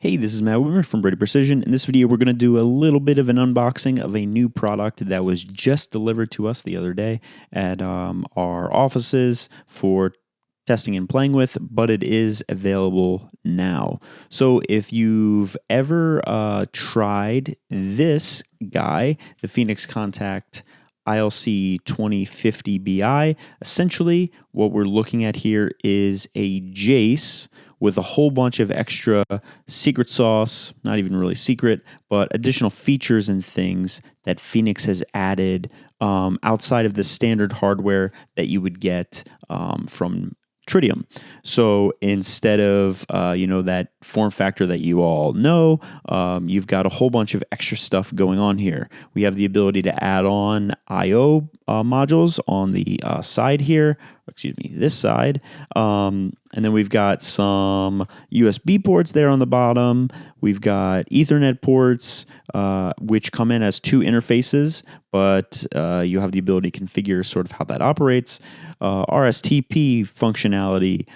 Hey, this is Matt Wimmer from Broudy Precision. In this video, we're going to do a little bit of an unboxing of a new product that was just delivered to us the other day at our offices for testing and playing with, but it is available now. So if you've ever tried this guy, the Phoenix Contact ILC 2050 BI, essentially what we're looking at here is a Jace with a whole bunch of extra secret sauce, not even really secret, but additional features and things that Phoenix has added outside of the standard hardware that you would get from Tritium. So instead of that form factor that you all know, you've got a whole bunch of extra stuff going on here. We have the ability to add on I/O modules on the side here, this side, and then we've got some USB ports there on the bottom. We've got Ethernet ports, which come in as two interfaces, but you have the ability to configure sort of how that operates. RSTP functionality,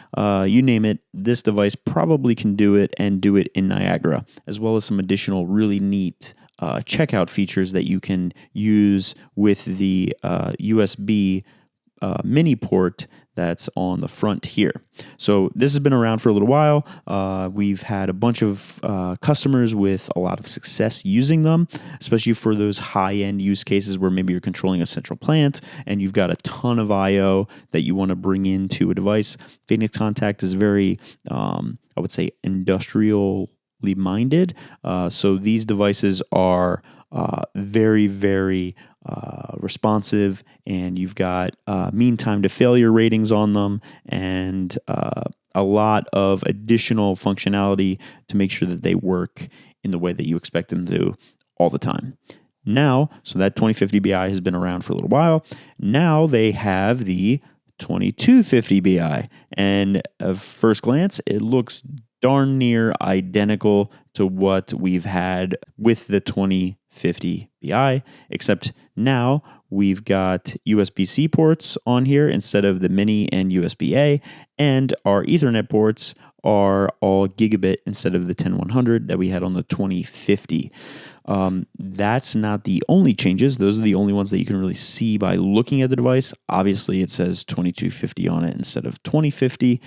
you name it, this device probably can do it and do it in Niagara, as well as some additional really neat checkout features that you can use with the USB mini port that's on the front here. So this has been around for a little while. We've had a bunch of customers with a lot of success using them, especially for those high-end use cases where maybe you're controlling a central plant and you've got a ton of I/O that you want to bring into a device. Phoenix Contact is very, I would say, industrially minded. So these devices are very, very responsive, and you've got mean time to failure ratings on them, and a lot of additional functionality to make sure that they work in the way that you expect them to all the time. Now, so that 2050 BI has been around for a little while. Now they have the 2250 BI, and at first glance, it looks darn near identical to what we've had with the 2050 BI, except now we've got USB-C ports on here instead of the mini and USB-A, and our Ethernet ports are all gigabit instead of the 10100 that we had on the 2050. That's not the only changes. Those are the only ones that you can really see by looking at the device. Obviously, it says 2250 on it instead of 2050.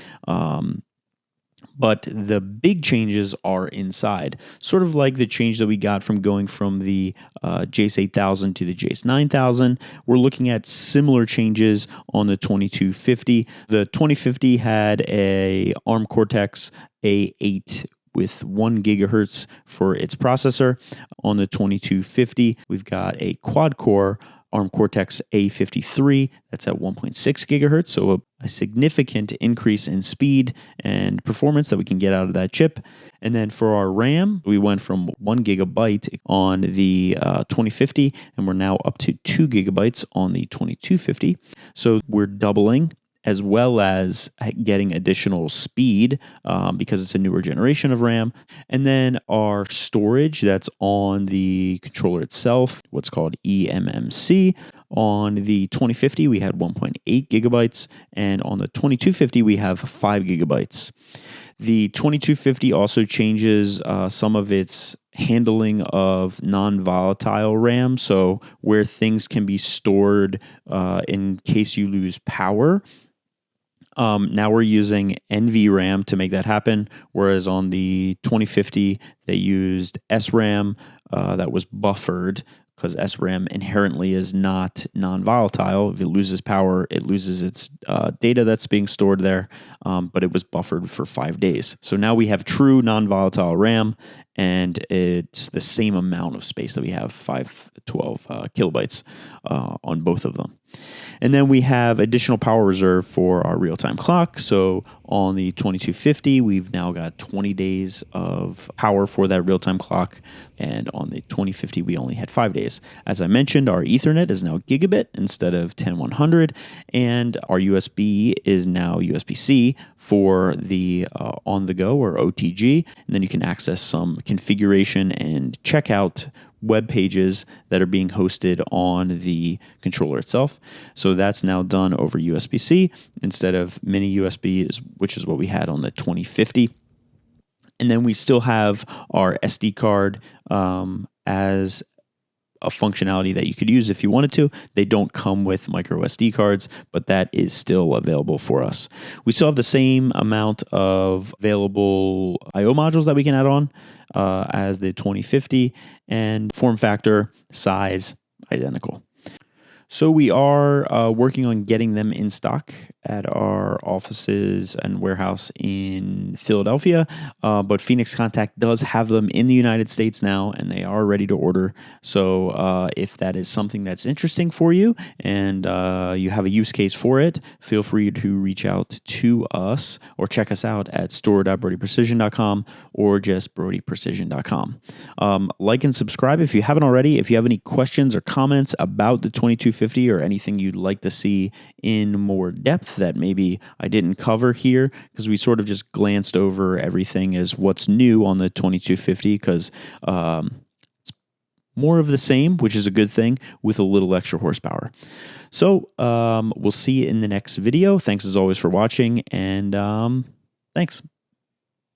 But the big changes are inside, sort of like the change that we got from going from the Jace 8000 to the Jace 9000. We're looking at similar changes on the 2250. The 2050 had a ARM Cortex A8 with 1 gigahertz for its processor. On the 2250, we've got a quad-core ARM Cortex A53 that's at 1.6 gigahertz, so a significant increase in speed and performance that we can get out of that chip. And then for our RAM, we went from 1 gigabyte on the 2050, and we're now up to 2 gigabytes on the 2250. So we're doubling, as well as getting additional speed because it's a newer generation of RAM. And then our storage that's on the controller itself, what's called eMMC. On the 2050, we had 1.8 gigabytes, and on the 2250, we have 5 gigabytes. The 2250 also changes some of its handling of non-volatile RAM, so where things can be stored in case you lose power. Now we're using NVRAM to make that happen, whereas on the 2050, they used SRAM that was buffered, because SRAM inherently is not non-volatile. If it loses power, it loses its data that's being stored there, but it was buffered for 5 days. So now we have true non-volatile RAM, and it's the same amount of space that we have, 512 kilobytes on both of them. And then we have additional power reserve for our real-time clock. So on the 2250, we've now got 20 days of power for that real-time clock. And on the 2050, we only had 5 days. As I mentioned, our Ethernet is now gigabit instead of 10100. And our USB is now USB-C for the on-the-go or OTG. And then you can access some configuration and checkout web pages that are being hosted on the controller itself. So that's now done over USB-C instead of mini USB, which is what we had on the 2050. And then we still have our SD card as a functionality that you could use if you wanted to. They don't come with micro SD cards, but that is still available for us. We still have the same amount of available I/O modules that we can add on as the 2050, and form factor, size, identical. So we are working on getting them in stock at our offices and warehouse in Philadelphia, but Phoenix Contact does have them in the United States now, and they are ready to order. So if that is something that's interesting for you and you have a use case for it, feel free to reach out to us or check us out at store.broudyprecision.com or just broudyprecision.com. Like and subscribe if you haven't already. If you have any questions or comments about the 2250 or anything you'd like to see in more depth that maybe I didn't cover here, because we sort of just glanced over everything as what's new on the 2250, because it's more of the same, which is a good thing, with a little extra horsepower. So we'll see you in the next video. Thanks as always for watching, and thanks.